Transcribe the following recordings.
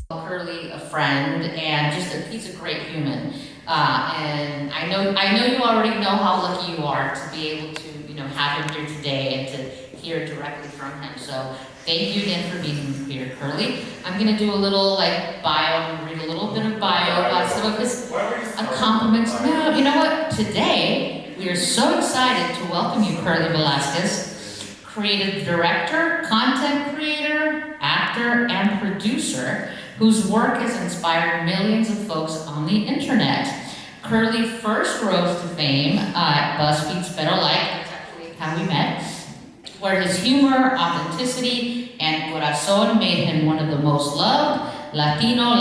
Curly a friend and just he's a great human. And I know you already know how lucky you are to be able to have him here today and to hear directly from him. So thank you again for being here, Curly. I'm gonna do a little bio and read a little bit of bio about some of his accomplishments. No, you know what? Today we are so excited to welcome you, Curly Velasquez, creative director, content creator, actor, and producer, whose work has inspired millions of folks on the internet. Curly first rose to fame at BuzzFeed's Better Life, that's actually how we met, where his humor, authenticity, and corazon made him one of the most loved Latino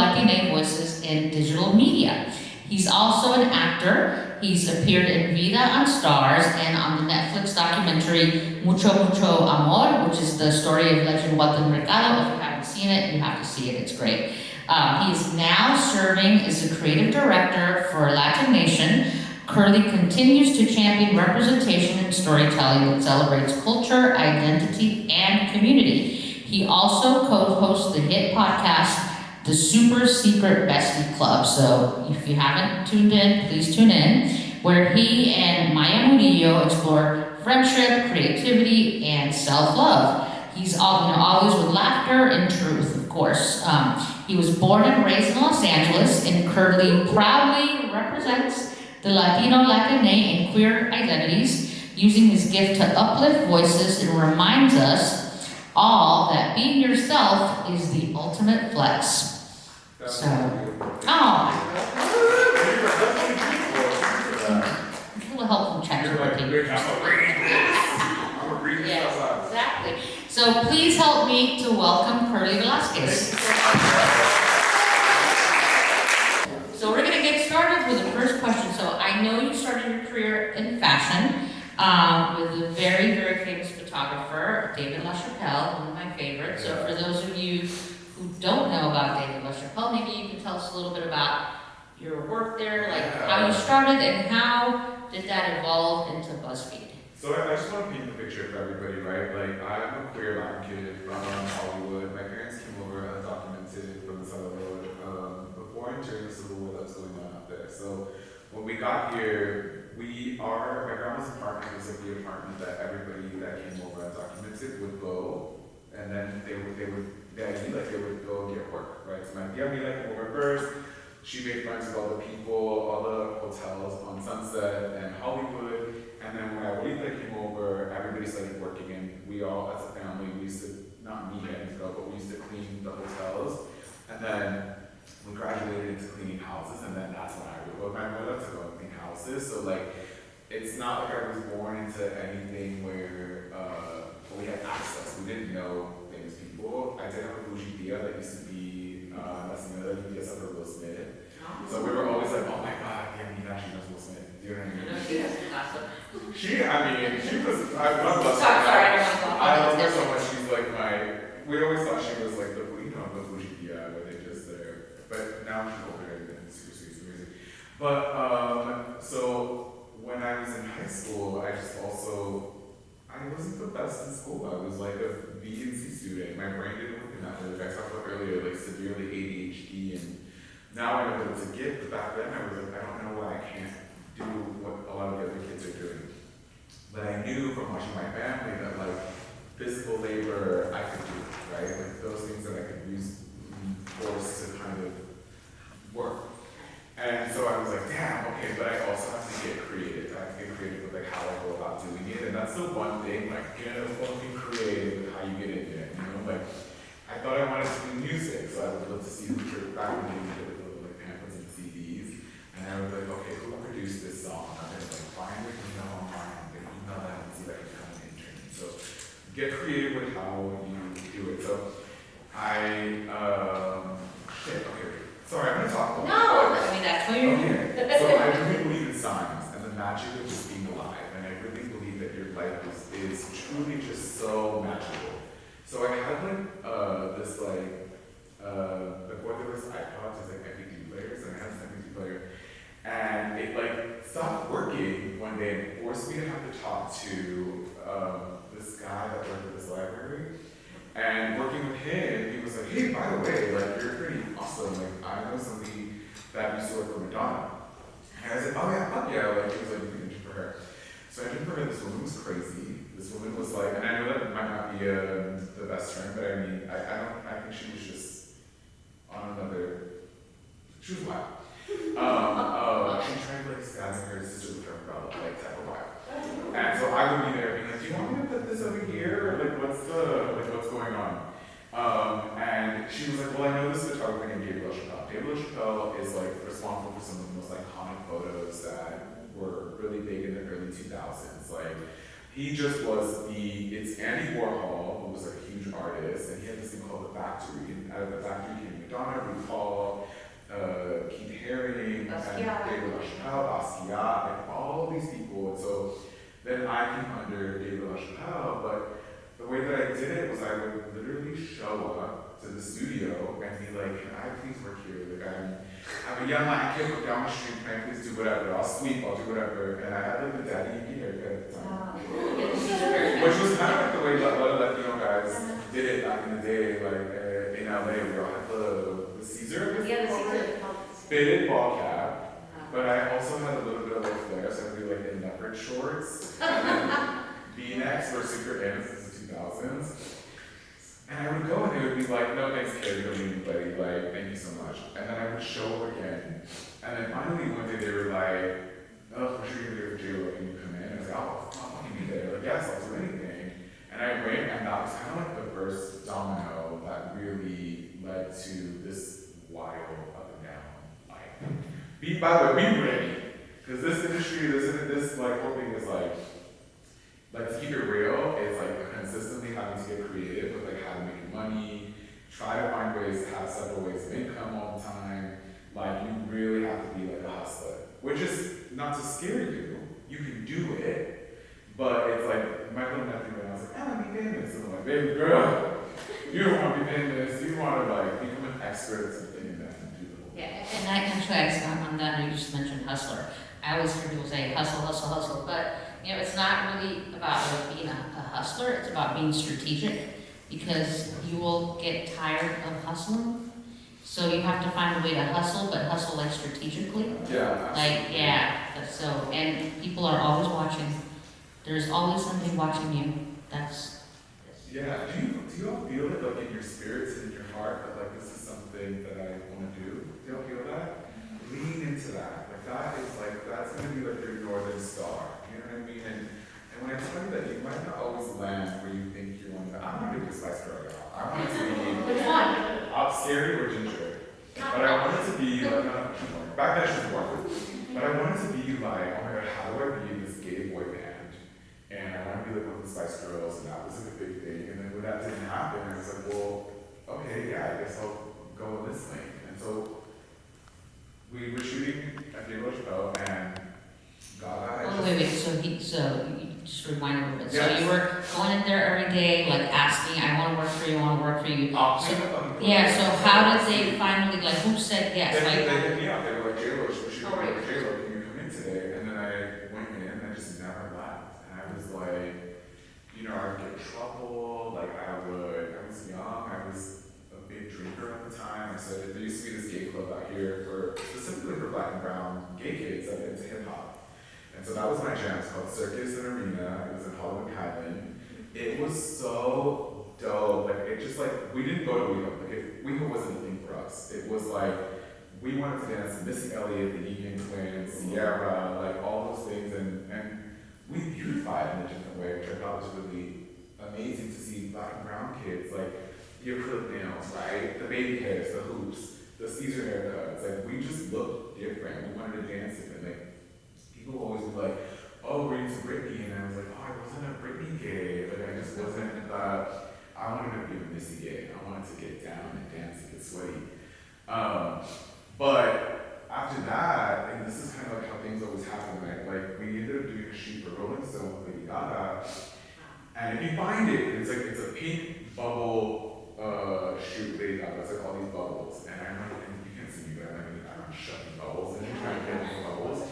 voices in digital media. He's also an actor. He's appeared in Vida on Stars and on the Netflix documentary Mucho Mucho Amor, which is the story of legend Walter Mercado. If you haven't seen it, you have to see it, it's great. He is now serving as the creative director for LatiNation. Curly continues to champion representation and storytelling that celebrates culture, identity, and community. He also co-hosts the hit podcast, The Super Secret Bestie Club. So if you haven't tuned in, please tune in, where he and Maya Murillo explore friendship, creativity, and self-love. He's always with laughter and truth, of course. He was born and raised in Los Angeles, and Curly proudly represents the Latino, Latina, and queer identities, using his gift to uplift voices and reminds us all that being yourself is the ultimate flex. So, a little help from ChatGPT. Yeah, exactly. So please help me to welcome Curly Velasquez. So we're gonna get started with the first question. So I know you started your career in fashion with a very, very famous photographer, David LaChapelle, one of my favorites. So for those of you who don't know about David LaChapelle, maybe you can tell us a little bit about your work there, like how you started and how did that evolve into BuzzFeed? So I just want to paint the picture for everybody, right? Like, I'm a queer Latin kid from Hollywood. My parents came over undocumented from the South Road before and during the Civil War that was going on out there. So when we got here, my grandma's apartment was like the apartment that everybody that came over undocumented would go, and then they would go get work, right? So my family came over first. She made friends with all the people, all the hotels on Sunset and Hollywood. And then when Abuelita came over, everybody started working, and we all, as a family, we used to, not me and girl, but we used to clean the hotels. And then we graduated into cleaning houses, and then that's when I wrote my mother to go and clean houses. So it's not like I was born into anything where we had access. We didn't know famous people. I did have a bougie tia that used to be messing with her, UPS of Will Smith. So we were always like, oh my God, yeah, Nina, she knows Will Smith. You know what I mean? She has awesome. She was, I love her. I love her so much. She's like we always thought she was like the bougie tia, where they just there. But now she's older and super amazing. But, so when I was in high school, I wasn't the best in school. I was like a B and C student. My brain didn't work in that way. Like I talked about earlier, like severely ADHD, and now I know that it's a gift, but back then I was like, I don't know why I can't do what a lot of the other kids are doing. But I knew from watching my family that physical labor I could do, right? Like those things that I could use force to kind of work. And so I was like, damn, okay, but I also have to get creative. I have to get creative with how I go about doing it. And that's the one thing, get fucking creative with how you get into it. I thought I wanted to do music, so I would love to see who back when they did pamphlets and CDs. And I was like, okay, who produced this song? I'm gonna find it, online, I'm gonna email that and see if I can become an intern. So get creative with how you do it. So sorry, I'm gonna talk about That's what you're okay. So I really believe in signs and the magic of just being alive. And I really believe that your life is truly just so magical. So I had before there was iPods, there's MP3 players, and I had this MP3 player. And it stopped working one day and forced me to have to talk to this guy that worked at this library. And working with him, he was like, hey, by the way, you're pretty that used to work for Madonna. And I said, oh yeah, fuck yeah, like, it was like, you can intern for her. So I interned for her, this woman was crazy. This woman was like, and I know that might not be the best term, but I mean, I think she was just on another, she was wild. She tried like stabbing her sister with her umbrella, like type of wild. And so I would be there being like, do you want me to put this over here? Or like, what's going on? And she was like, well, I know this photographer named David LaChapelle. David LaChapelle is like responsible for some of the most iconic photos that were really big in the early 2000s. Like, he just was it's Andy Warhol, who was like a huge artist, and he had this thing called The Factory. And out of The Factory came Madonna, RuPaul, Keith Haring, and David LaChapelle, Basquiat, like all these people. And so then I came under David LaChapelle, but the way that I did it was I would literally show up to the studio and be like, can I please work here? Like, I'm a young Latin kid, look down the street, can I please do whatever? I'll sweep, I'll do whatever. And I had like the daddy haircut at the time. Which was kind of like the way a lot of Latino guys did it back in the day, like in LA, we all had the Caesar. Yeah, the Caesar. Fitted ball cap, but I also had a little bit of like flair, so I'd do like in leopard shorts, V-necks were super in since the 2000s. And I would go and they would be like, no thanks kid, you don't need anybody, like, thank you so much. And then I would show up again. And then finally one day they were like, oh, we're sure you're here for J-Lo, can you come in? And I was like, oh, I'll fucking be there. Like, yes, I'll do anything. And I went, and that was kind of like the first domino that really led to this wild up and down. Like, by the way, be ready. Because this industry, this like whole thing is like to keep it real, it's like consistently having to get creative with like how to make money, try to find ways to have several ways of income all the time. Like, you really have to be like a hustler. Which is not to scare you, you can do it, but it's like, my little nephew and I was like, I want to be famous. And I'm like, baby girl, you don't want to be famous, you want to like become an expert at something and then do the whole thing. Yeah, and I actually, I got on that, you just mentioned hustler. I always hear people say hustle, hustle, hustle, but you know, it's not really about like being a hustler, it's about being strategic, because you will get tired of hustling. So you have to find a way to hustle, but hustle like strategically. Yeah. Like, yeah, so, and people are always watching. There's always something watching you. That's. Yeah, do you all feel it like in your spirits and in your heart that like this is something that I want to do? Do y'all feel that? Lean into that. Like that is like, that's going to be like your northern star. You know what I mean? And when I tell you that you might not always land where you think you want to, I want to be a Spice Girl, y'all. I want it to be Which one? scary or ginger. But I want it to be like, back then she was born. But I want it to be like, oh my god, how do I be in this gay boy band? And I want to be like one of the Spice Girls, and that was like a big thing. And then when that didn't happen, I was like, well, okay, yeah, I guess I'll go in this lane. And so we were shooting at the Rochelle, and Gaga. Oh, wait, so you just rewind a little bit. Yes. So you were going in there every day, like asking, I want to work for you, I want to work for you. Yeah, so how did they finally, like, who said yes? They Like, hit me up, they were like, J-Lo, she Oh, right. J-Lo, can you come in today? And then I went in, and I just never left. And I was like, you know, I would get in trouble, like I was young, I was a big drinker at the time. I said, there used to be this gay club out here specifically for black and brown gay kids that get into hip hop. And so that was my jam. It's called Circus and Arena. It was in Hollywood Highland. It was so dope. Like, it just like, we didn't go to WeHo. Like, WeHo wasn't a thing for us. It was like, we wanted to dance to Missy Elliott, the Egan Twins, Sierra, like all those things. And we beautified in a different way, which I thought was really amazing to see black and brown kids. Like, the acrylic nails, right? The baby hairs, the hoops, the Caesar haircuts. Like, we just looked different. We wanted to dance different. Like, people always be like, oh, we're into Britney, and I was like, oh, I wasn't a Britney gay. Like, I just wasn't, I wanted to be a Missy gay. I wanted to get down and dance and get sweaty. But after that, and this is kind of like how things always happen, right? Like, we ended up doing a shoot for Rolling Stone with Lady Gaga, and if you find it, it's a pink bubble shoot with Lady Gaga. It's like all these bubbles, and I'm like, and you can't see me, but I'm shoving bubbles and trying to get into bubbles.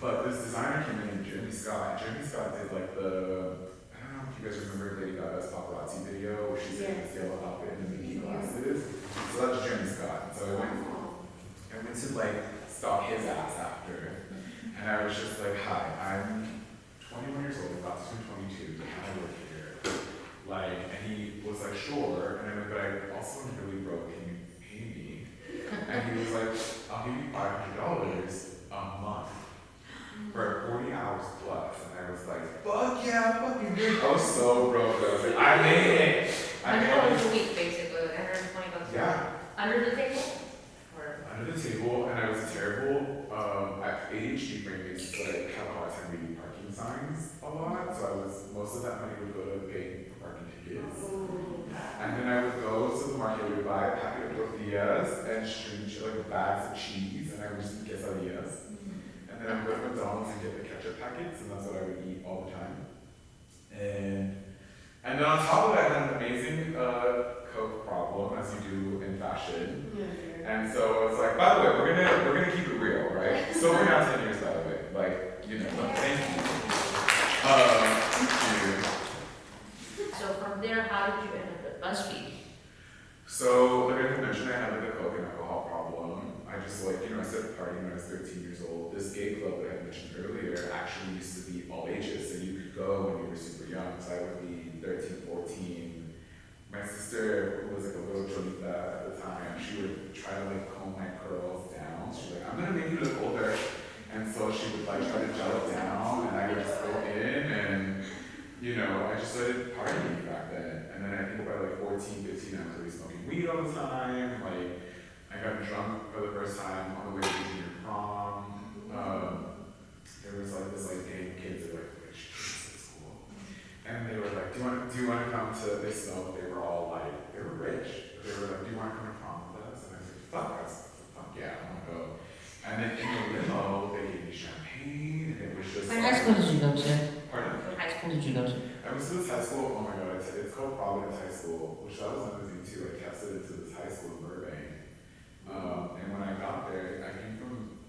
But this designer came in named Jeremy Scott. Jeremy Scott did like I don't know if you guys remember Lady Gaga's paparazzi video where she's in this yellow outfit and the Mickey glasses. So that's Jeremy Scott. So I went to like stalk his ass after. And I was just like, hi, I'm 21 years old, about to turn 22, can I work here? Like, and he was like, sure. And I went, but I also am really broke, can you pay me? And he was like, I'll give you $500 a month for 40 hours plus. And I was like, fuck yeah, fucking good. I was so broke. I was like, I made it. I made $100 it. a week, basically, like $120. Yeah. Under the table? Or? Under the table, and I was terrible. I have ADHD brain base, so I have a hard time reading parking signs a lot. So most of that money would go to paying for parking tickets. And then I would go to the market, we would buy a packet of tortillas and string like bags of cheese, and I would just get quesadillas. And then I would go to McDonald's and get the ketchup packets, and that's what I would eat all the time. And then on top of that, I had an amazing Coke problem, as you do in fashion. And so it's like, by the way, we're gonna keep it real, right? So we're now 10 years, by the way. Like, you know, thank you. So from there, how did you end up at BuzzFeed? So, like I mentioned, I had like a coke and alcohol problem. I just like, I started partying when I was 13 years old. This gay club that I mentioned earlier actually used to be all ages, so you could go when you were super young. So I would be 13, 14. My sister, who was like a little Jolita at the time, she would try to like comb my curls down. She's like, I'm gonna make you look older. And so she would like try to gel it down, and I would just go in and, I just started partying back then. And then I think by like 14, 15, I was already smoking weed all the time. Like, I got drunk for the first time on the way to junior prom. There was like this like gang kids that were like rich kids at school. And they were like, do you want to come to this smoke? They were all like, they were rich. They were like, do you want to come to prom with us? And I was like, fuck yeah, I want to go. And then in the limo, they gave me champagne, and it was just What high school did you go to? Pardon? What high school did you go to? I went to this high school, oh my god, it's called Providence High School, which I was limousine too. I tested into this high school in Burbank. And when I got there, I came from,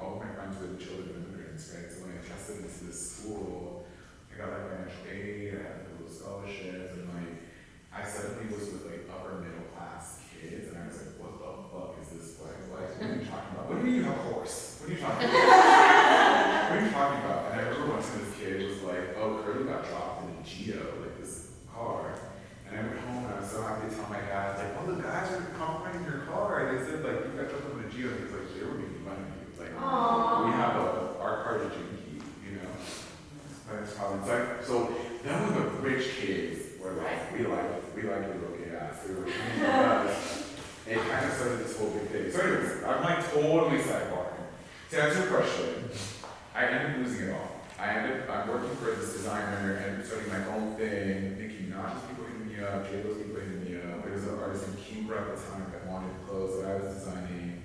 all of my friends were the children of immigrants, right? So when I tested into this school, I got like financial aid, I had like, little scholarships, and like, I suddenly was with like upper middle class kids, and I was like, what the fuck is this place? Like, what are you talking about? What do you mean you have a horse? What are you talking about? What are you talking about? And I remember once this kid was like, oh, Curly got dropped in a Geo, like this car. And I went home and I was so happy to tell my dad, like, all the guys are complimenting your car. And they said, like, you got dropped in a Geo. And he was like, they were making fun of you. Like, we have our car to Jinky, But it's probably, so then when the rich kids were like, we like your little gay ass. They were like, it kind of started this whole big thing. So anyways, I'm like totally sidebarring. To answer your question, I ended up losing it all. I'm working for this designer and starting my own thing, thinking not just people hitting me up, J-Lo's people hitting me up. There was an artist in Cuba at the time that wanted clothes that I was designing.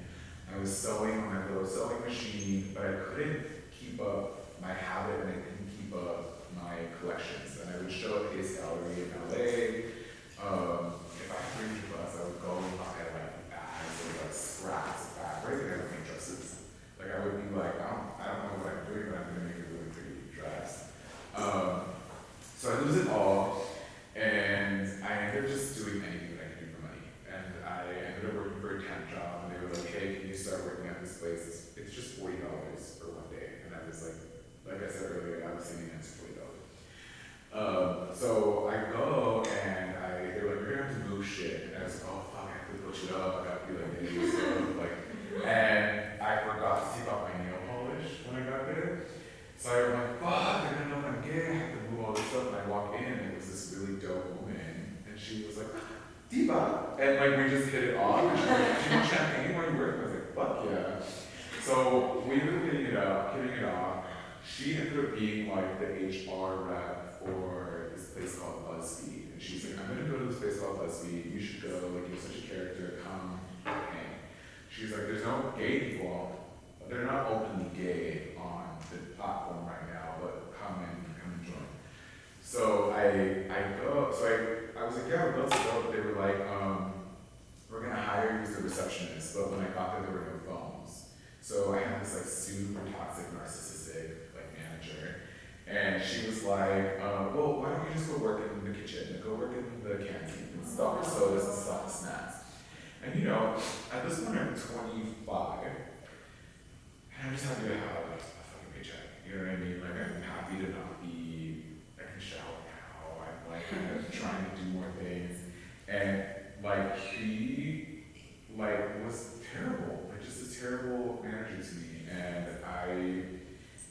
I was sewing on my little sewing machine, but I couldn't keep up my habit and I couldn't keep up my collections. And I would show at Pace Gallery in LA. If I had $300, I would go and buy like bags or like scraps of fabric and I would make dresses. Like I would be like, I don't know what I'm doing, but I'm gonna make a really pretty dress. So I lose it all, and I ended up just doing anything that I could do for money. And I ended up working for a temp job, and they were like, hey, can you start working at this place? It's just $40 for one day. And I was like I said earlier, I was saying that's $40. So I go and they were like, you're gonna have to move shit. And I was like, oh fuck, I have to push it up. I gotta be like this. And I forgot to take off my nail polish when I got there. So I was like, fuck, they're gonna know I'm gay. I have to move all this stuff. And I walk in and it was this really dope woman. And she was like, Diva. And like we just hit it off. And she was like, do you want champagne while you work? And I was like, fuck yeah. So we were hitting it off. She ended up being like the HR rep for this place called BuzzFeed. And she's like, I'm gonna go to this place called BuzzFeed. You should go. Like, you're such a character. Come hang. She's like, there's no gay people. They're not openly gay on the platform right now, but come and join. So I go. So I was like, yeah, we'd love to go. But they were like, we're gonna hire you as a receptionist. But when I got there were no phones. So I had this like super toxic, narcissistic like manager, and she was like, well, why don't you just go work in the kitchen and go work in the canteen and stock the sodas and stock the snacks. And at this point I'm 25, and I'm just happy to have a fucking paycheck. You know what I mean? Like, I'm happy to not be like in shower now. I'm like kind of trying to do more things. And like he was terrible. Like just a terrible manager to me. And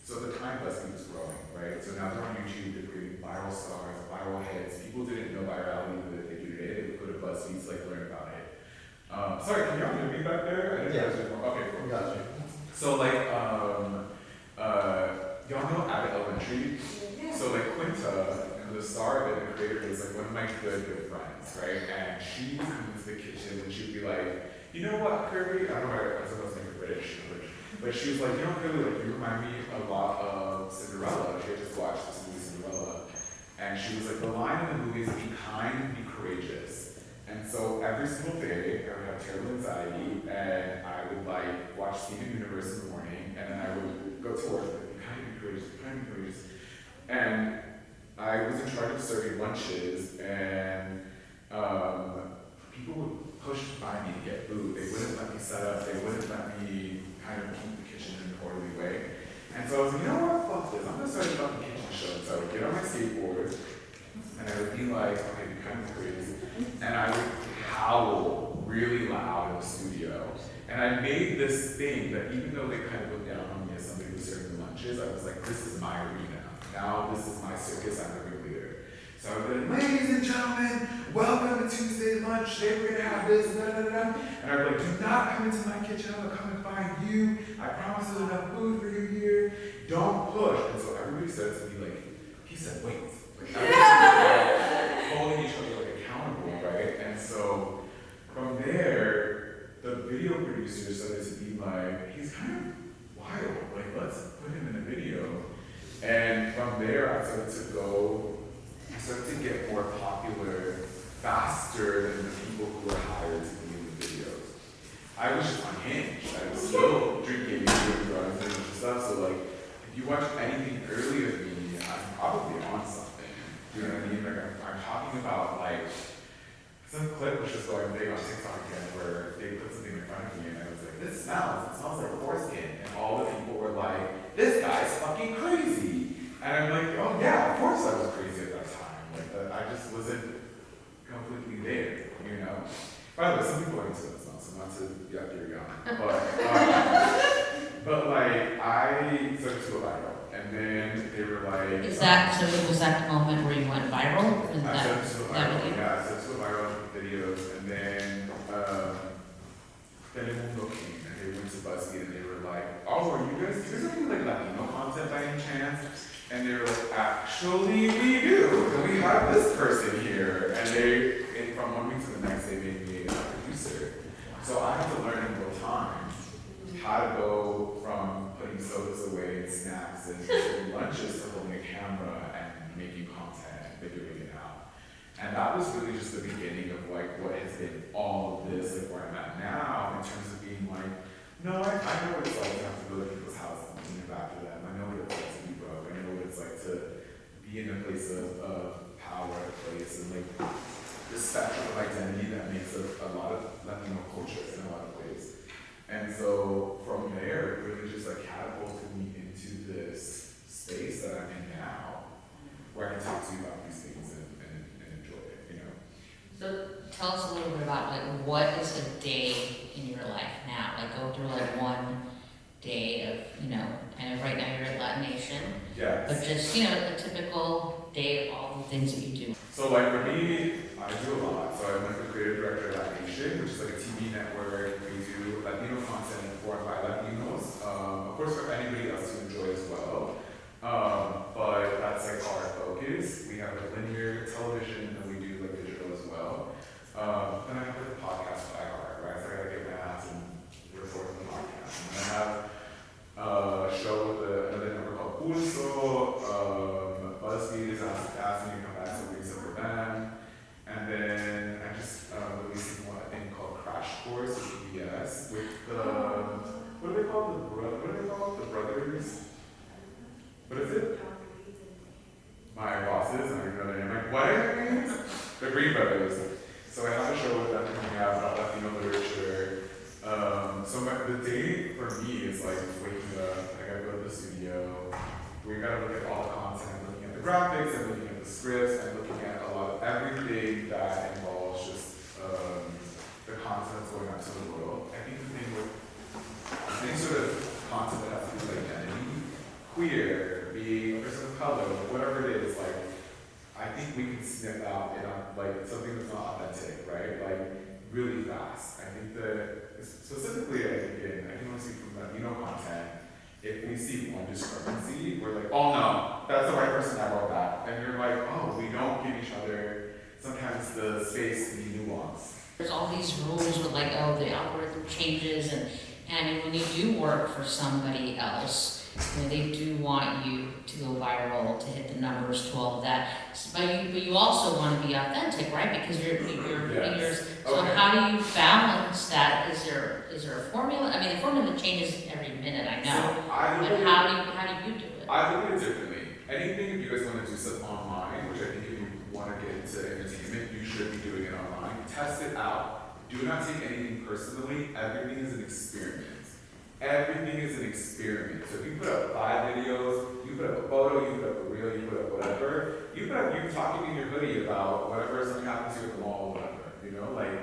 so at the time BuzzFeed was growing, right? So now they're on YouTube, they're creating viral stars, viral hits. People didn't know virality that they do today. They would go to BuzzFeed to like learn about it. Sorry, can y'all hear me back there? I didn't know. Okay, cool. Got you. So y'all know Abbott Elementary? Yeah. So like Quinta, the star of it, the creator, is like one of my good friends, right? And she would come into the kitchen and she'd be like, you know what, Curly? I don't know why I was supposed to make her British, but she was like, you know, Curly, like you remind me a lot of Cinderella. She had just watched this movie Cinderella. And she was like, the line in the movie is be kind, be courageous. And so every single day, I would have terrible anxiety, and I would like watch Steven Universe in the morning, and then I would go to work, like, be kind, be courageous, be kind, be courageous. And I was in charge of serving lunches, and people would push by me to get food. They wouldn't let me set up, they wouldn't let me kind of keep the kitchen in an orderly way. And so I was like, you know what, fuck this, I'm gonna start a fucking kitchen show. So I would get on my skateboard, and I would be like, okay, be kind of courageous. And I would howl really loud in the studio. And I made this thing that even though they kind of looked down on me as somebody who's serving lunches, I was like, this is my arena. Now this is my circus, I'm the ringleader. So I would be like, ladies and gentlemen, welcome to Tuesday lunch. Today we're gonna have this, da da da. And I would be like, do not come into my kitchen, I'm gonna come and find you. I promise there's enough food for you here. Don't push. And so everybody said to me, like, he said, wait. Like, holding each other like accountable, right? And so from there, the video producer started to be like, he's kind of wild, like let's put him in a video. And from there, I started to get more popular faster than the people who were hired to be in the videos. I was just unhinged. I was still drinking, doing drugs, and stuff. So like, if you watch anything earlier than me, I'm probably on something. You know what I mean? Like I'm talking about like some clip which was going big on TikTok again where they put something in front of me and I was like, it smells like foreskin. And all the people were like, this guy's fucking crazy. And I'm like, oh yeah, of course I was crazy at that time. Like I just wasn't completely there, you know? By the way, some people are into that stuff, so not to yuck your yum. But like I started to go viral. And then they were like, Was that the moment where you went viral? Was I that, started to go that viral, video? yeah, I started to go viral videos, and then Telemundo came, and they went to BuzzFeed, and they were like, oh, are you guys doing like Latino content by any chance? And they were like, actually, we do, and we have this person here, and from one week to the next, they made me a producer. So I had to learn in real time how to go from putting sodas away and snacks and lunches to holding a camera and making content and figuring it out. And that was really just the beginning of like what has been all of this, like where I'm at now in terms of being like, no, I know what it's like to have to go to people's houses and clean up after them. I know what it's like to be broke. I know what it's like to be in a place of power, a place and like this spectrum of identity that makes a lot of Latino cultures in a lot of ways. And so from there, it really just like catapulted me into this space that I'm in now, where I can talk to you about these things and enjoy it, you know? So tell us a little bit about like what is a day in your life now? Like go through like one day of, you know, and right now you're at LatiNation. Yes. But just, you know, a typical day of all the things that you do. So like for me, I do a lot. So I'm like the creative director of LatiNation, which is like a TV network. We do Latino content for and by Latinos. Of course for anybody else to enjoy as well. But that's like our focus. We have like linear television and we do like digital as well. Then I have like a podcast by heart, right? So I gotta get my ass and record the podcast. And then I have a show with another network called Pulso. BuzzFeed is asking me to come back to do something for them. And then I just releasing one thing called Crash Course with PBS with the, what are they called? The brothers? What is it? the studio. We gotta look at all the content, looking at the graphics, and looking at the scripts, and looking at a lot of everything that involves just the content that's going out to the world. I think the thing with any sort of content that has to do with identity, queer, being a person of color, whatever it is, like, I think we can snip out like something that's not authentic, right? Like really fast. I think that specifically, I can only speak from Latino content. If we see one discrepancy, we're like, oh no, that's the right person that wrote that. And you're like, oh, we don't give each other sometimes the space to be nuanced. There's all these rules with like, oh, the algorithm changes, and when you do work for somebody else, you know, they do want you to go viral, to hit the numbers, to all of that. But you also want to be authentic, right? Because you're putting yours. So Okay. how do you balance that? Is there a formula? I mean, the formula changes every minute, I know. So But how do you do it? I look at it differently. Anything, if you guys want to do stuff online, which I think if you want to get into entertainment, you should be doing it online. Test it out. Do not take anything personally. Everything is an experiment. Everything is an experiment. So if you put up 5 videos, you put up a photo, you put up a reel, you put up whatever, you put up you talking in your hoodie about whatever something happens to you at the mall or whatever, you know, like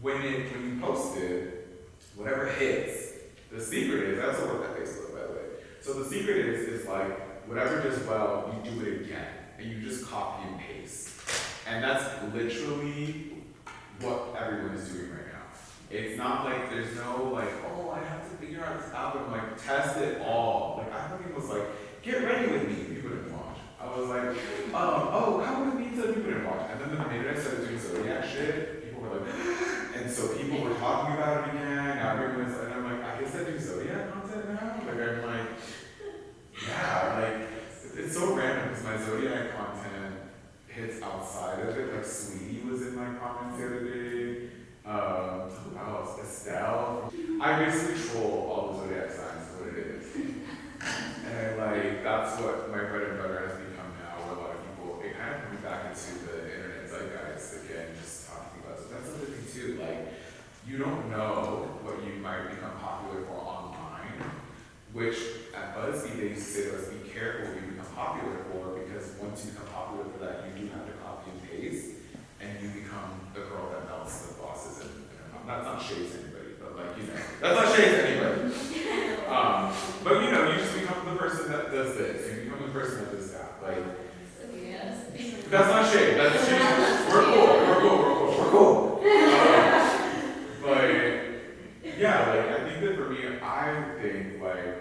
when you post it, whatever hits, the secret is, I also work at Facebook, by the way. So the secret is like whatever does well, you do it again, and you just copy and paste. And that's literally what everyone is doing right now. It's not like there's no like, oh, I have to figure out this album. Like, test it all. Like, I fucking was like, get ready with me. People didn't watch. I was like, oh, come with me. So people didn't watch. And then the minute I started doing Zodiac shit, people were like, and so people were talking about it again. Now everyone's, and I'm like, I guess I do Zodiac content now. Like, I'm like, yeah, like, it's so random because my Zodiac content hits outside of it. Like, Sweetie was in my comments the other day. Who else? Estelle. I basically troll all the zodiac signs, is what it is. And like, that's what my bread and butter has become now, where a lot of people, it kind of comes back into the internet zeitgeist again, just talking about it. So that's another thing too, like, you don't know what you might become popular for online, which at BuzzFeed they used to say to us, be careful what you become popular for, because once you become popular for that, you do have to copy and paste, and you become the girl that melts the bosses. And that's not shade to anybody, but like, you know, that's not shade to anybody. But you know, you just become the person that does this, you become the person that does that. Like, Yes. that's not shade, that's shade. We're cool. But yeah, like, I think that for me, I think like,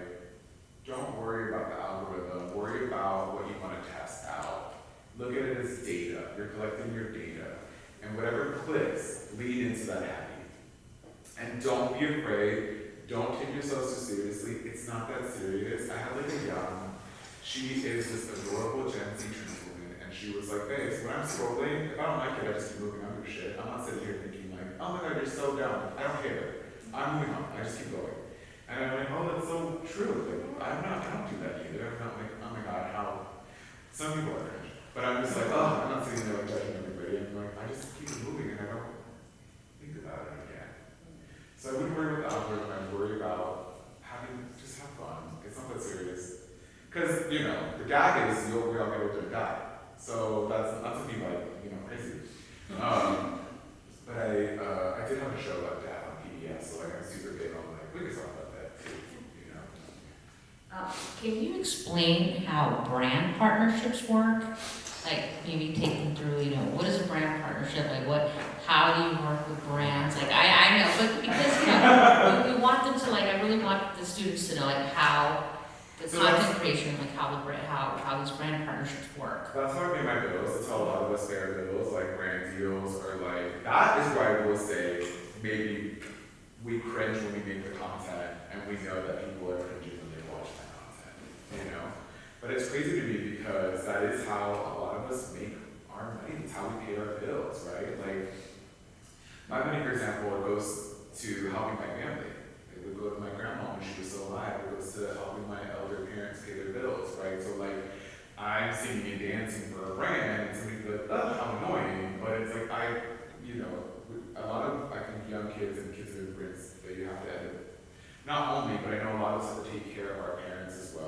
don't worry about the algorithm, worry about what you want to test out. Look at it as data, you're collecting your data. And whatever clicks, lead into that happy. And don't be afraid, don't take yourself so seriously, it's not that serious. I had like a young, she is this adorable Gen Z trans woman, and she was like, babes, when I'm scrolling, if I don't like it, I just keep moving on to shit. I'm not sitting here thinking like, oh my god, you're so dumb. I don't care. I'm moving on, I just keep going. And I'm like, oh, that's so true. Like, I don't do that either. I'm not like, oh my god, how, some people are cringe. But I'm just like, oh, I'm not sitting there like judging everybody. I'm like, I just keep moving and I don't think about it again. So I wouldn't worry about the algorithm, I'd worry about just have fun. It's not that serious. Because, you know, the gag is we all get older and die. So that's not to be like, you know, crazy. But I did have a show about death on PBS, so like I'm super big on like, we can talk about that too, you know. Can you explain how brand partnerships work? Like, maybe take them through, you know, what is a brand partnership? Like, how do you work with brands? Like, I know, but because, you know, we want them to, like, I really want the students to know, like, how the content creation, like, how these brand partnerships work. That's how I pay my bills. That's how a lot of us pay our bills, like brand deals, or like, that is where I will say, maybe we cringe when we make the content, and we know that people are cringing when they watch that content, you know? But it's crazy to me because that is how a lot of us make our money. It's how we pay our bills, right? Like, my money, for example, it goes to helping my family. It would go to my grandma when she was still alive. It goes to helping my elder parents pay their bills, right? So like, I'm singing and dancing for a brand, and somebody's like, oh, how annoying. But it's like, you know, a lot of, I think, young kids and kids of immigrants that you have to edit. Not only, but I know a lot of us have to take care of our parents as well.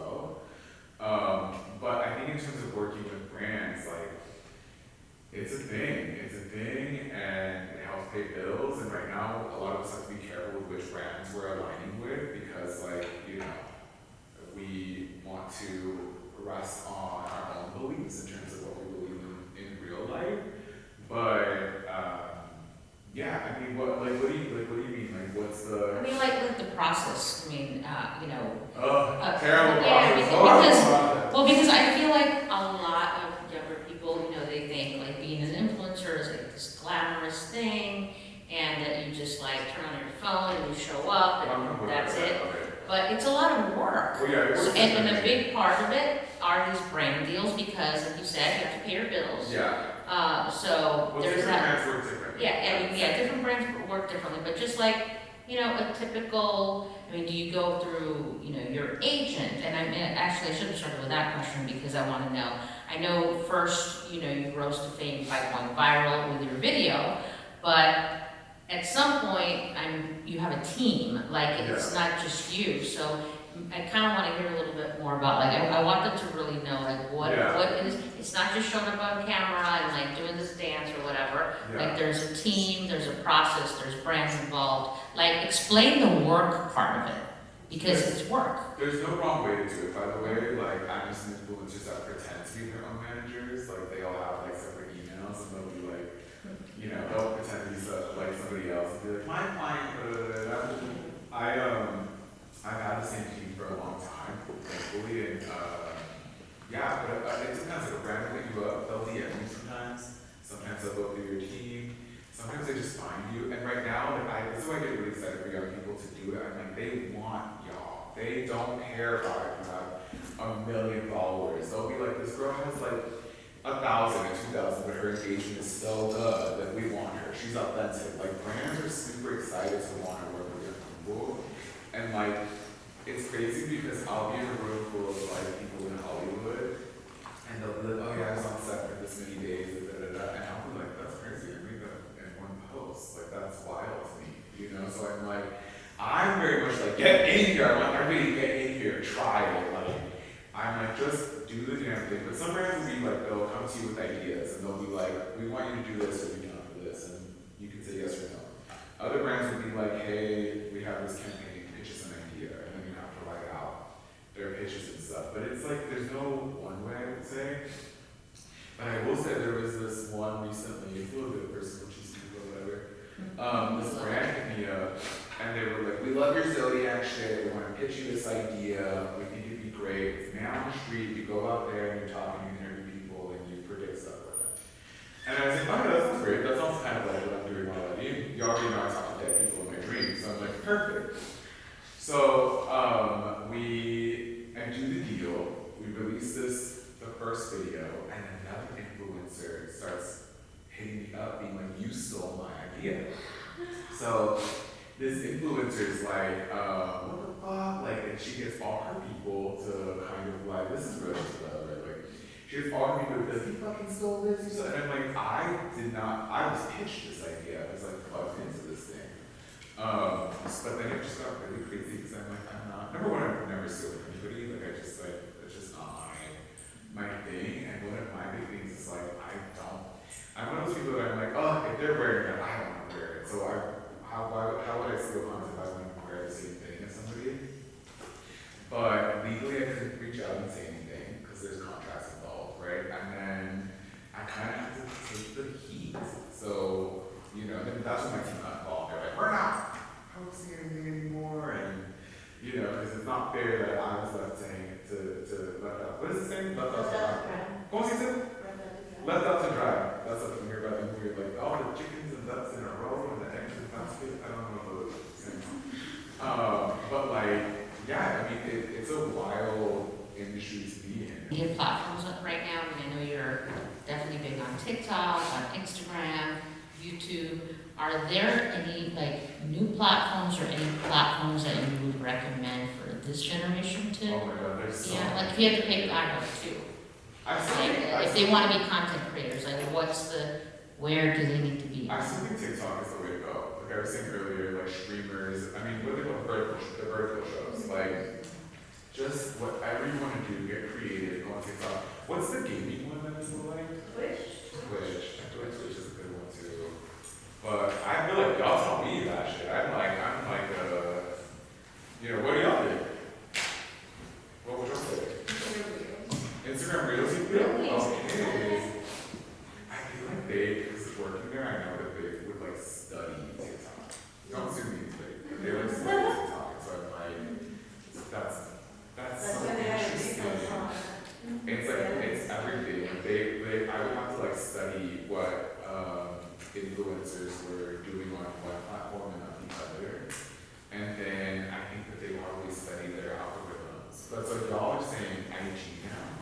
it's a thing. It's a thing, and it helps pay bills. And right now, a lot of us have to be careful with which brands we're aligning with because, like, we want to rest on our own beliefs in terms of what we believe in real life. But yeah, I mean, what do you mean? Like, what's the? I mean, like the process. I mean, terrible yeah, process. because I feel like a lot of younger people, they think like being an influencer is like this glamorous thing, and that you just like turn on your phone and you show up and that's it. Okay. But it's a lot of work. Well, yeah, and a big part of it are these brand deals because, like you said, you have to pay your bills. Yeah. So there's that. Brands work differently. Yeah, different brands work differently, but just like, a typical, do you go through, your agent? And actually, I should have started with that question because I want to know. I know first, you rose to fame by going viral with your video, but at some point, you have a team, like it's not just you. So I kind of want to hear a little bit more about, like, I want them to really know, like, what is, it's not just showing up on camera and like doing this dance or whatever. Like there's a team, there's a process, there's brands involved. Like explain the work part of it, because it's work. There's no wrong way to do it, by the way. Like, I'm just an influencers that pretend to be their own managers. Like, they all have like separate emails and they'll be like, they'll pretend to be like somebody else and be like, my client, I've had the same team for a long time, thankfully, and but it depends. Like, a brand will hit you up, they'll DM you sometimes. Sometimes they'll go through your team. Sometimes they just find you. And right now, like, this is why I get really excited for young people to do it. I'm like, they want y'all. They don't care about if you have 1 million followers. They'll be like, this girl has like 1,000 and 2,000, but her engagement is so good that we want her. She's authentic. Like, brands are super excited to want to work with young people. And like, it's crazy because I'll be in a room full of like people in Hollywood, and they'll be like, oh yeah, I was on set for this many days, and I'll be like, that's crazy. I made that in one post. Like, that's wild to me, So I'm like, I'm very much like, get in here. I want everybody to get in here, try it. Like, I'm like, just do the damn thing. But some brands will be like, they'll come to you with ideas, and they'll be like, we want you to do this, or we can for this, and you can say yes or no. Other brands will be like, hey, we have this campaign, pitch us an idea, and then you have to write out their pitches and stuff. But it's like, there's no one way, I would say. But I will say there was this one recently, it's a little bit personal, cheesy or whatever. This brand hit me up, and they were like, we love your Zodiac shit, we want to pitch you this idea, we think it'd be great. It's man on the street, you go out there and you're talking, you interview people, and you predict stuff with them. And I was like, oh, that sounds great. That sounds kind of like what I'm doing already. You already know I talk to dead people in my dreams, so I'm like, perfect. So I do the deal. We release the first video, and another influencer starts hitting me up, being like, you stole my idea. So this influencer's like, what the fuck? Like, and she gets all her people to kind of like, this is really stuff, right? Like, she gets all her people because he fucking stole this. And I'm like, I was pitched this idea. I was like plugged into this thing. But then it just got really crazy because I'm like, number one, I've never stolen anybody. Like, it's just not my thing. And one of my big things is like, I'm one of those people that I'm like, oh, if they're wearing it, I don't want to wear it. So how would I steal content if I wouldn't wear the same thing as somebody? But legally, I couldn't reach out and say anything because there's contracts involved, right? And then I kind of have to take the heat. So, then that's when my team got involved. They're like, we're not posting anything anymore, and because it's not fair that I was left left out. What is it saying? Left out to dry. ¿Cómo se dice? Left out to dry. That's what I'm hearing about the movie. Like, all the chickens and ducks in a row and the eggs in the basket. I don't know those things. But like, yeah, I mean, it's a wild industry to be in. Your platforms right now, I know you're definitely big on TikTok, on Instagram, YouTube. Are there any like new platforms or any platforms that you would recommend for this generation to? Oh my God, there's so yeah, like if you had to pick, I don't know, two. If they want to be content creators, like where do they need to be? I still think TikTok is the way to go. Like I was saying earlier, like streamers, I mean, what do they call the vertical shows? Like, just whatever you want to do, get creative, go on TikTok. What's the gaming one that people like? Twitch. I feel Twitch is a good one too. But I feel like y'all tell me that shit. What do y'all do? What would y'all say? Instagram Reels you feel? Okay. I feel like they, because working there, I know that they would like study TikTok. Don't sue me, but they like study TikTok. So I'm like, that's so when they have a interesting. resource on. It's like, it's everything. I would have to like study what influencers were doing on one platform and on the other. And then I think that they probably study their algorithms. But so y'all are saying IG now.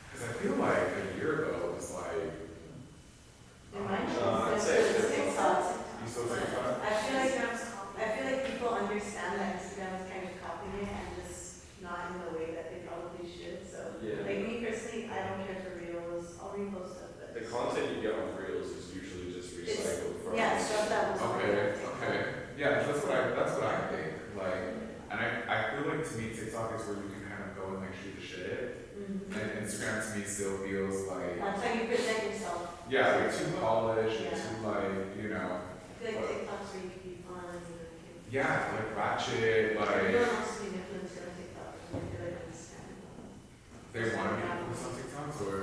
Because I feel like a year ago it was like, I'd say it's TikTok. you still TikTok? I feel like people understand that Instagram is kind of copying it and just not in the way that they probably should. So, like me personally, I don't care for reels. I'll repost stuff. The content you get on Reels is usually just recycled from. Yeah, stuff that was on TikTok. Okay. Yeah, that's what I think. Like, and I feel like to me TikTok is where you can kind of go and like shoot the shit. Mm-hmm. And Instagram to me still feels like, That's how you present yourself. yeah, like too polished, Yeah. too like, you know. I feel like TikTok's where you can be fun and you can. Yeah, like ratchet, like Everyone wants to be an influencer on TikTok. I feel like understand. they want to be influencers on TikToks or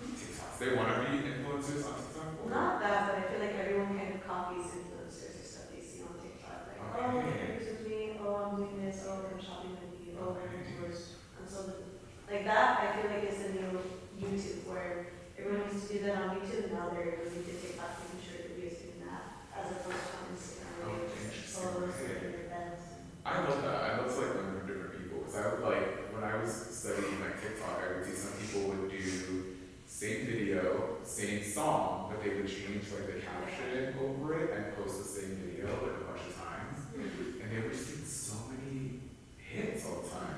TikToks. They want to be influencers on TikTok or Not that, but I feel like everyone kind of copies influencers or stuff they see on TikTok. Like, oh, Okay. here's with me, oh, I'm doing this, oh, I'm shopping with you, oh, we're in tours. And so, like that, I feel like is the new YouTube where everyone used to do that on YouTube, now they're moving to TikTok, making sure the videos doing that, as opposed to on Instagram, Oh, where interesting. photos Okay. and events. I love that. I love to like learn from different people because I would like when I was studying like TikTok, I would see some people would do same video, same song, but they would change like the caption over it and post the same video like a bunch of times, and they were just getting so many hits all the time.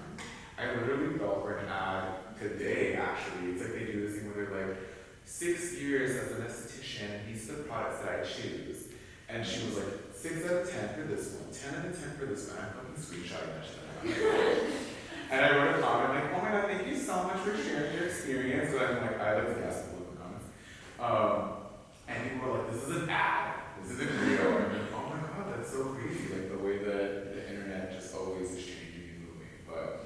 I literally fell for an ad today. Actually, it's like they do this thing where they're like 6 years as an esthetician. These are the products that I choose, and she was like 6 out of 10 for this one, 10 out of 10 for this one. I'm fucking screenshotting that shit. And I wrote a comment like, oh my god, thank you so much for sharing your experience. And I'm like, I like to gas people in the comments. And people were like, this is an ad. This isn't real. And I'm like, oh my god, that's so crazy. Like the way that the internet just always is changing and moving. But,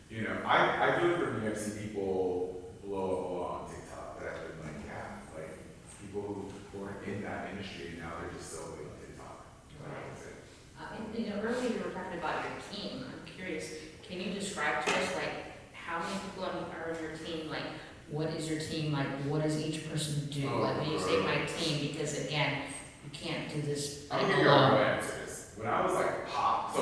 you know, I feel like for me, I've seen people blow up a lot on TikTok that I've been like, yeah, like people who weren't in that industry, now they're just so big on TikTok. Earlier you were talking about your team. I'm curious, can you describe to us like how many people are on your team? Like, what is your team like? What does each person do? Like when you say my team, because again, you can't do this I'm like gonna give you all alone. my answers. When I was like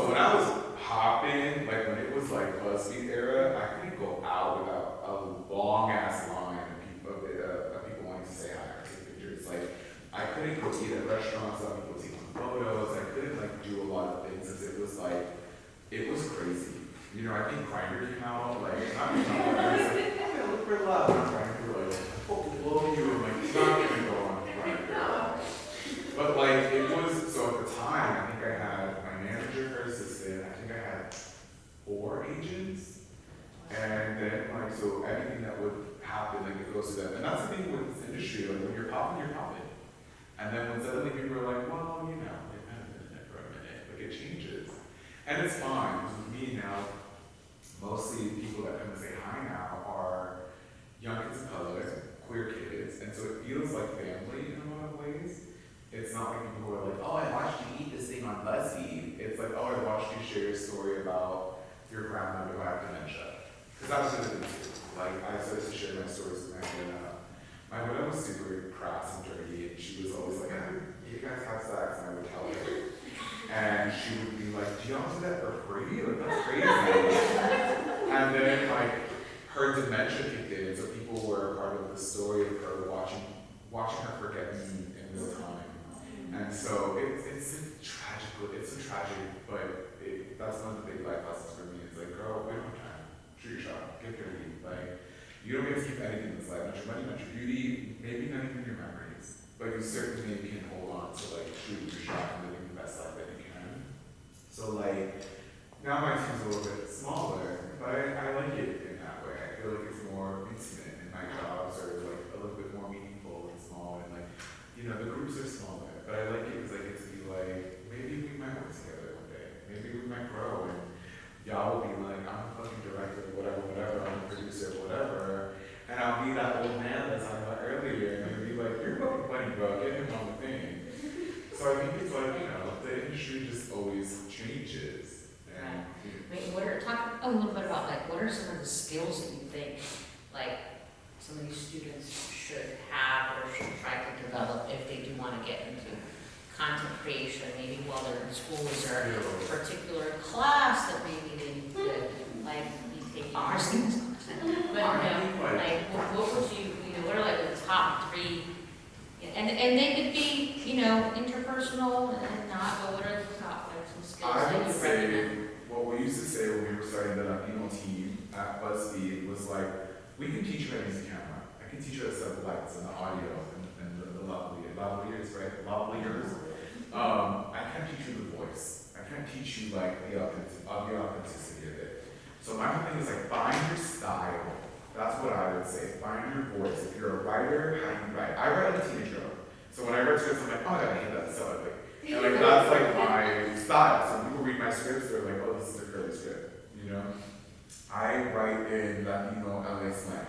when I was hopping, like when it was like BuzzFeed era, I couldn't go out without a long ass line of people wanting to say hi or take pictures. Like I couldn't go eat at restaurants without people taking photos. I couldn't like do a lot of things because it was crazy. You know, I think Grindr came out, like, not even on Grindr, it's like, yeah, look for love. And Grindr were like, oh, blow you, and like, it's not gonna go on Grindr. But like, it was, so at the time, I think I had my manager, her assistant, I think I had 4 agents. And then like, so anything that would happen, like, it goes to them. And that's the thing with this industry, like, when you're popping, you're popping. And then when suddenly people are like, well, you know, they've been in it for a minute, like, it changes. And it's fine, because with me now, mostly people that come and say hi now are young kids of color, queer kids, and so it feels like family in a lot of ways. It's not like people who are like, oh, I watched you eat this thing on BuzzFeed. It's like, oh, I watched you share a story about your grandmother who had dementia. Because that was the thing too. Like, I started to share my stories with my grandma. My grandma was super crass and dirty, and she was always like, how do you guys have sex? And I would tell her. And she would be like, do y'all do that for free? Like, that's crazy. And then, like, her dementia kicked in, so people were part of the story of her watching her forget me in real time. And so it's a tragic, but that's one of the big life lessons for me. It's like, girl, we don't have time. Shoot your shot, get dirty. Like, you don't get to keep anything in this life, not your money, not your beauty, maybe not even your memories. But you certainly can hold on to like shooting your shot and living the best life that you can. So like, now my team's a little bit smaller, but I like it in that way. I feel like it's more intimate and my jobs are like a little bit more meaningful and small and like So I think it's like, the industry just always changes. And Wait, talk a little bit about like, what are some of the skills that you think, like, some of these students should have or should try to develop if they do want to get into content creation, maybe while they're in school? Is there a particular class that maybe they could, like, be taking? Our students, but, like, what would you, what are like the top 3? And they could be, interpersonal and not, but what are the top, like, some skills I that would you say, recommend? what we used to say when we were starting the Latino team at BuzzFeed was like, we can teach you how to use a camera. I can teach you how to set up lights and the audio and the lavaliers, right? Lavaliers. I can't teach you the voice. I can't teach you like the authenticity of it. So my whole thing is like, find your style. That's what I would say. Find your voice. If you're a writer, how do you write? I write like a teenager. So when I write scripts, I'm like, oh, I gotta hate that so ugly. And like that's like my style. So when people read my scripts, they're like, oh, this is a Curly script. I write in Latino LA slang.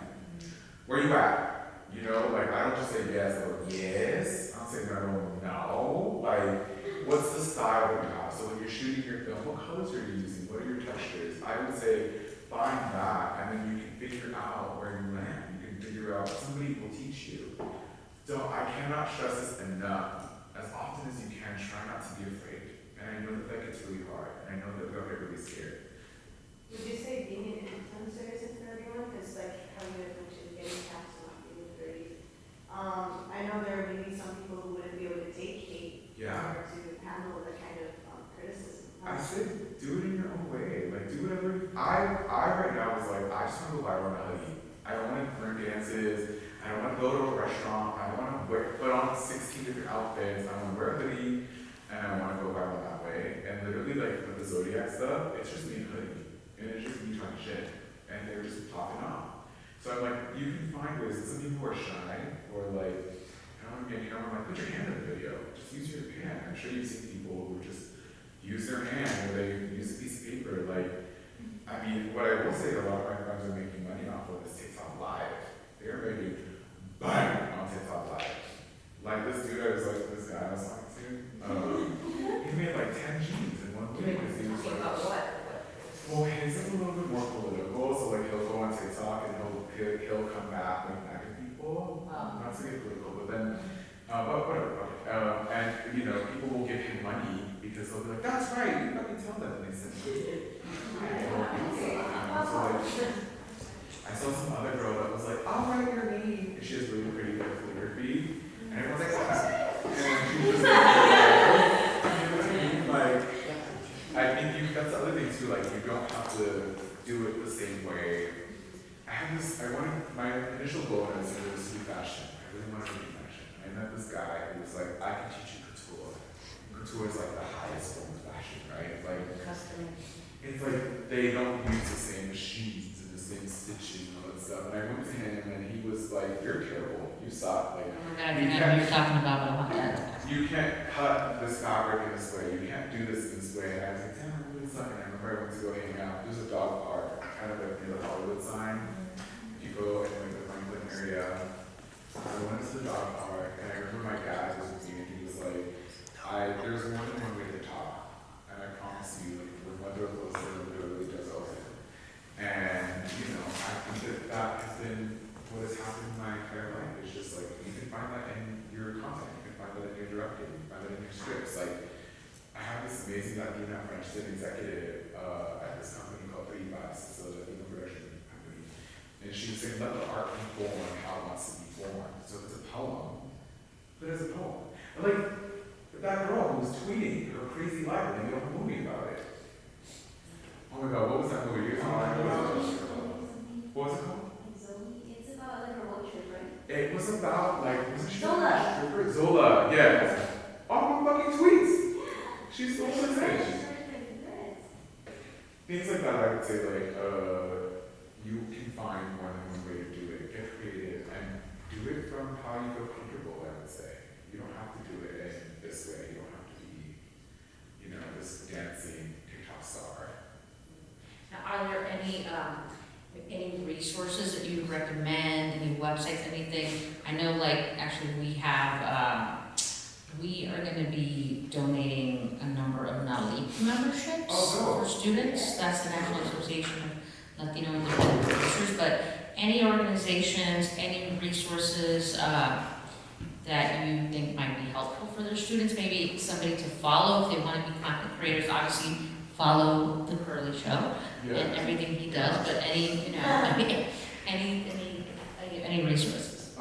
Where you at? Like I don't just say yes or yes. I don't say no. Like, what's the style that you have? So when you're shooting your film, what colors are you using? What are your textures? I would say find that, and then you can figure out where you land. You can figure out, somebody will teach you. So I cannot stress this enough. As often as you can, try not to be afraid. And I know that gets really hard. And I know that they'll get really scared. Would you say being an influencer isn't for everyone? Because like how you had mentioned, getting taxed and not being afraid. I know there are maybe some people who wouldn't be able to take hate or to handle the kind of criticism. I said, do it in your own way. Like, do whatever. I right now is like, I just want to go viral in LA. I don't want to learn dances. I don't want to go to a restaurant. I don't want to put on 16 different outfits. I want to wear a hoodie, and I want to go viral that way. And literally, like with the Zodiac stuff, it's just me in a hoodie, and it's just me talking shit, and they're just popping off. So I'm like, you can find ways. Some people are shy, or like, I don't want to be on camera. I'm like, put your hand in the video. Just use your hand. I'm sure you've seen people who just use their hand, or they use a piece of paper. Like, I mean, what I will say, a lot of my friends are making money off of this TikTok live. They're making bang on TikTok live. Like this dude, this guy I was talking to, he made like 10 G's in one week because he was like, About what? well, his is a little bit more political, so like he'll go on TikTok and he'll come back like nagging people. Not to get political, but then, but whatever. Okay. And people will give him money because they'll be like, that's right, you can tell them, and they send me. So like, I saw some other girl that was like, I'll write your name. And she has really pretty calligraphy. And everyone's like, what? And she was like, you know what I mean? Like, I think that's the other thing too, like, you don't have to do it the same way. My initial goal was to do fashion. I really wanted to do fashion. I met this guy who was like, I can teach you couture. Couture is like the highest form of fashion, right? Like, Custom. it's like they don't use the same machines and the same stitching and all that stuff. And I went to him and he was like, you're terrible. You suck. Like, Oh my God, I know what you're talking about, but I want that. you can't cut this fabric in this way. You can't do this in this way. And I was like, damn, I really suck. And I remember I went to go hang out. There's a dog park, kind of like near the Hollywood sign. If you go in like the Franklin area, I went to the dog park and I remember my dad was with me and he was like, there's more than one way to talk. And I promise you, like, when one door closes, the door really does open. And, I think that has been what has happened in my entire life. It's just like, you can find that in your content, you can find that in your directing, you can find that in your scripts. Like, I have this amazing Latina French executive at this company called Curly Velasquez, it's a Latino production company. And she was saying, let the art be born how it wants to be born. So if it's a poem, put it as a poem. And like, that girl who was tweeting her crazy life and they made a whole movie about it. Oh my God, what was that movie? What was it called? It's about like a road trip, right? It was about like, wasn't she? Zola. Zola, yeah. All my fucking tweets. She's so insane. Things like that, I would say like, you can find more than one way to do it. Get creative and do it from how you feel comfortable, I would say. You don't have to do it in this way. You don't have to be, this dancing TikTok star. Now, are there any resources that you recommend, any websites, anything? I know, like, actually we are going gonna be donating a number of LEAP memberships Oh, for students. That's the National Association of Latino Independent Producers, but any organizations, any resources, that you think might be helpful for their students, maybe somebody to follow if they wanna be content creators, obviously follow the Curly Show and everything he does, but any, you know, any resources?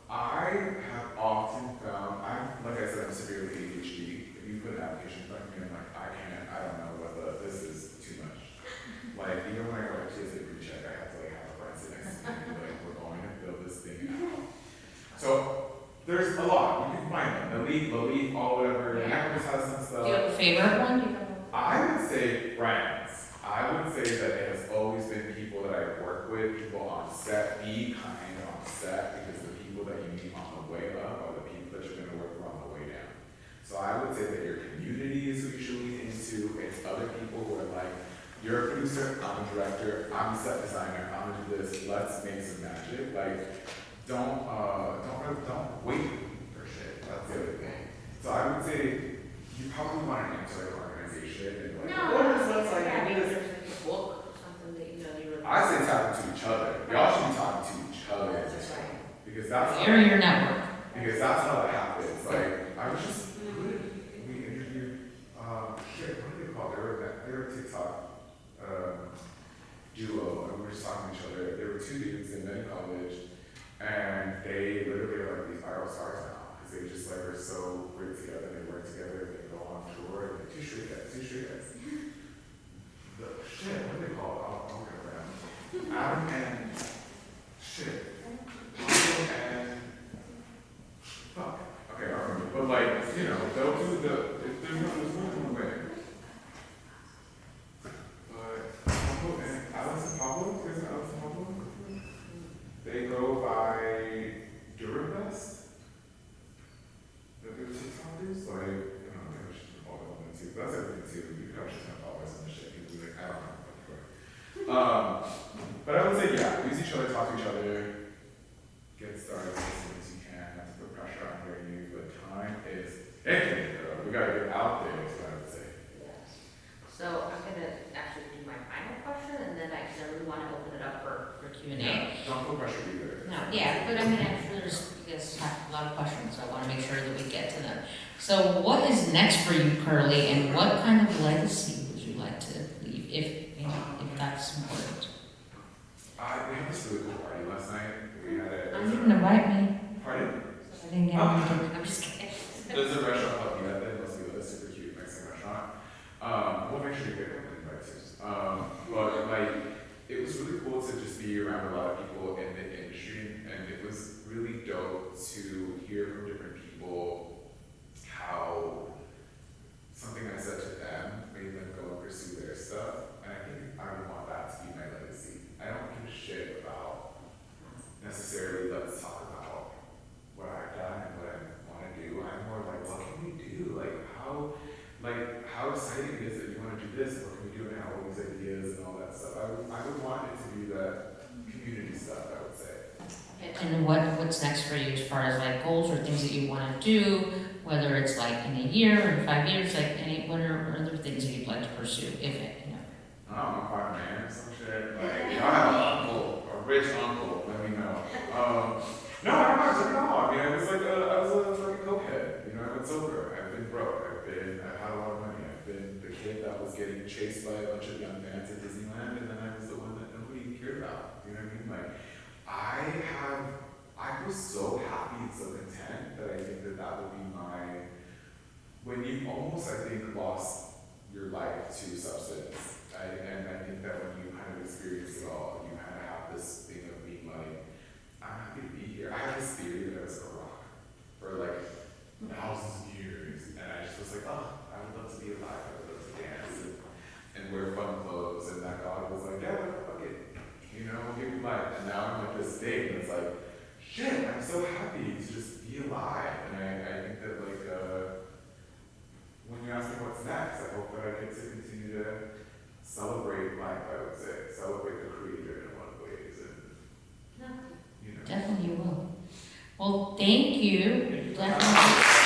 I have often found, like I said, I'm severely ADHD. If you put an application in front of me, I'm like, I don't know whether this is too much. Like, even when I go to TSA pre-check, I have to like have a friend sit next to me and be like, we're going to build this thing out. So, there's a lot, you can find them, the leaf, all whatever, Necklace has some stuff. Do you have a favorite one? Do you have I would say friends. I would say that it has always been people that I work with, people on set, be kind on set, because the people that you meet on the way up are the people that you're gonna work with on the way down. So I would say that your community is who you should lean into, it's other people who are like, you're a producer, I'm a director, I'm a set designer, I'm gonna do this, let's make some magic. Like, don't wait for shit, that's the other thing. So I would say, you probably want an answer like organization and like, what is that like? yeah, maybe there's like a book or something that you know you really. I say talking to each other. Y'all should be talking to each other. That's right. Because that's You're your network. because that's how it happens. Like I was just we interviewed shit, what do they call? They were a TikTok duo and we were just talking to each other. There were two dudes in Medicine college and they literally are like these viral stars now. Because they just like are so great together, they work together, they go on tour, and like two straight guys. The shit, what do they call it? I'll get around. Adam and shit. Adam and fuck. Okay, I remember. But like, you know, they'll do there's no way. But Pablo and Alice and Pablo, is it Alice and Pablo? They go by Durabest. The TikTokers, like, I don't know, maybe I should follow them too. That's everything too. You can actually have followers on the shit. People be like, I don't know. But I would say, yeah, use each other, talk to each other, get started as soon as you can, not to put pressure on you, but time is infinite, girl. We gotta get out there, is what I would say. Yes. So I'm gonna actually do my final question and then I really wanna open it up for Q&A. Yeah, don't feel pressure either. No, yeah, but I mean, I'm sure you guys have a lot of questions, so I want to make sure that we get to them. So what is next for you, Curly, and what kind of legacy would you like to leave, if, you know, if that's important? We had this really cool party last night. We had a... You didn't invite me. Pardon? I didn't get invited. I'm just kidding. There's a restaurant called Villa that must be a super cute Mexican restaurant. We'll make sure you get an invite too. But like, it was really cool to just be around a lot of people in the industry, and it was really dope to hear from different people how something I said to them made them go and pursue their stuff. And I think I would want that to be my legacy. I don't give a shit about necessarily let's talk about what I've done and what I want to do. I'm more like, what can we do? Like how exciting it is that you want to do this, what can we do, and how all these ideas and all that stuff. I would want it to be that community stuff, I would say. And what's next for you as far as like goals or things that you want to do, whether it's like in a year or in 5 years, like what are other things that you'd like to pursue, if it, you know? I don't know, find a man or some shit. Like, you know, I have an uncle, a rich uncle, let me know. No, I don't know. I mean, I was like I was like a cokehead. You know, I went sober. I've been broke. I've had a lot of money. I've been the kid that was getting chased by a bunch of young fans at Disneyland, and then I was the one that nobody cared about. You know what I mean? Like, I was so happy and so content that I think that would be my, when you almost, I think, lost your life to substance. And I think that when you kind of experience it all, you kind of have this thing of being like, I'm happy to be here. I had this theory that I was gonna rock for like thousands of years, and I just was like, oh, I would love to be alive. I would love to dance and wear fun clothes. And that God was like, yeah, fuck it, you know, give me life. And now I'm at this state, and it's like, shit, I'm so happy to just be alive. And I think that like when you ask me what's next, I hope that I get to continue to celebrate life. I would say celebrate the creator in a lot of ways, and you know. Definitely you will. Well, thank you. Definitely.